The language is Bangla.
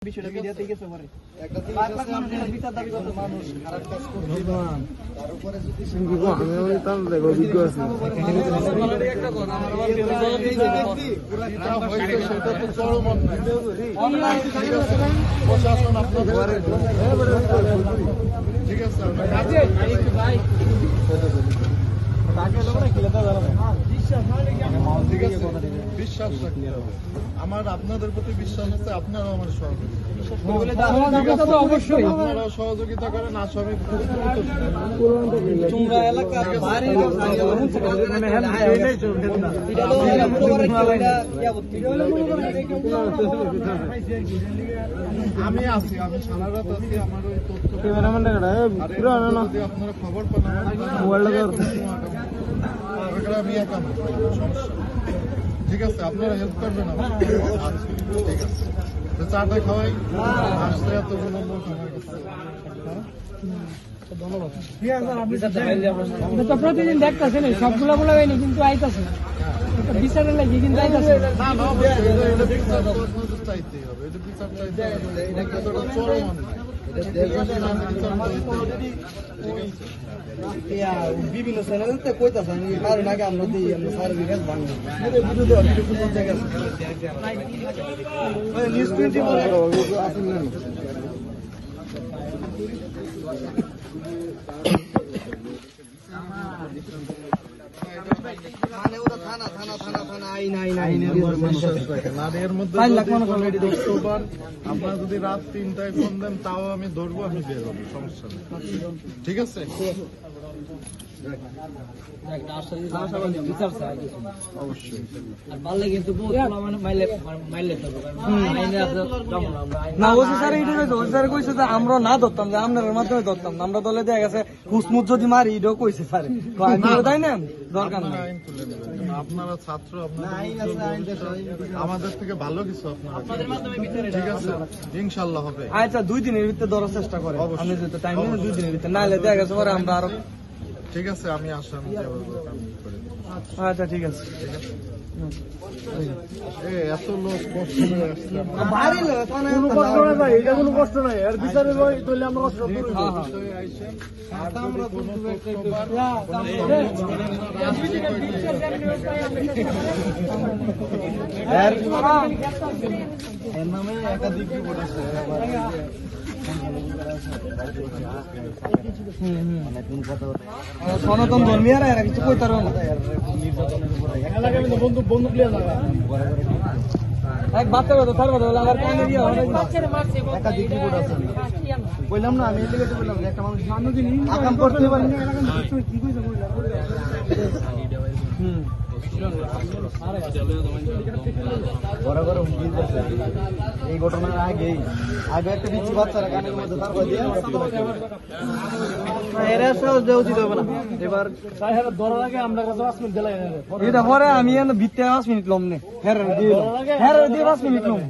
বিষয়টা মিডিয়াতে গেছে পরে একটা বিচার দাবি করতে মানুষ খারাপ কাজ করতে তার উপরে যদি আমি তার দেখো ভিডিও আছে একটা কথা আমার সেটা তো চরম অন্যায় প্রশাসন আপনাদের ঠিক আছে ভাই বিশ্বাস রাখতে হবে আমার আপনাদের প্রতি বিশ্বাস আছে আপনারাও আমার সহযোগিতা অবশ্যই আপনারাও সহযোগিতা করেন আসামি তোমরা এলাকার আমি আছি আমি সারা রাত আছি আমার ওই তথ্য আপনারা খবর পান আমি একা সমস্যা ঠিক আছে আপনারা হেল্প করবেন ঠিক আছে চাটা খাওয়াই আসতে এতগুলো লোক আমার কাছে ধন্যবাদ প্রতিদিন দেখতেছেন সবগুলো বলা হয়নি কিন্তু আইতাছে বিচারের লাগে কিন্তু আইতাছে চাইতেই হবে এটা বিচার চাইতে হবে এটা চরম বিভিন্ন চ্যানেলতে কইতাছে কারণ আগে আমরা দিই আমরা সার বিকাশ বাংলা নিউজ 20 থানা আপনারা যদি রাত 3টায় ফোন দেন তাও আমি ধরবো আমি বের হবো সমস্যা নেই ঠিক আছে আমরা না ধরতাম যে আপনার মাধ্যমে ধরতাম আমরা দলে দেয়া গেছে হুসমুদ যদি মারি এটাও কইছে স্যার তাই না দরকার না আপনারা ছাত্র আমাদের থেকে ভালো কিছু ঠিক আছে ইনশাল্লাহ হবে আচ্ছা 2 দিনের ভিতরে ধরার চেষ্টা করে আপনি যেহেতু টাইম 2 দিনের ভিতরে নাহলে দেখা গেছে পরে আমরা আরো ঠিক আছে আমি আসামি আচ্ছা ঠিক আছে এত লোক কষ্ট কোনো কষ্ট নাই আর বিচারে আমরা এর নামে একাধিক রিপোর্ট আছে সনাতন ধর্মীয়রা এরা কিছু কইতে পারবে না বন্দুক লিয়ে এক বাচ্চা কথা তার কথা বলে আমার কানে দিয়ে একাধিক রিপোর্ট আছে বললাম না আমি এদিকে বললাম একটা মানুষ আকাম করতে পারি না কি কইছে এই ঘটনার আগে একটা বিচ্ছি বাচ্চারা গানের মধ্যে এরা সহজ দেওয়া উচিত হবে না এবার ধরার আগে আমরা 5 মিনিট দিলাই এটা পরে আমি ভিত্তি 5 মিনিট লম নে হ্যাঁ দিয়ে 5 মিনিট লম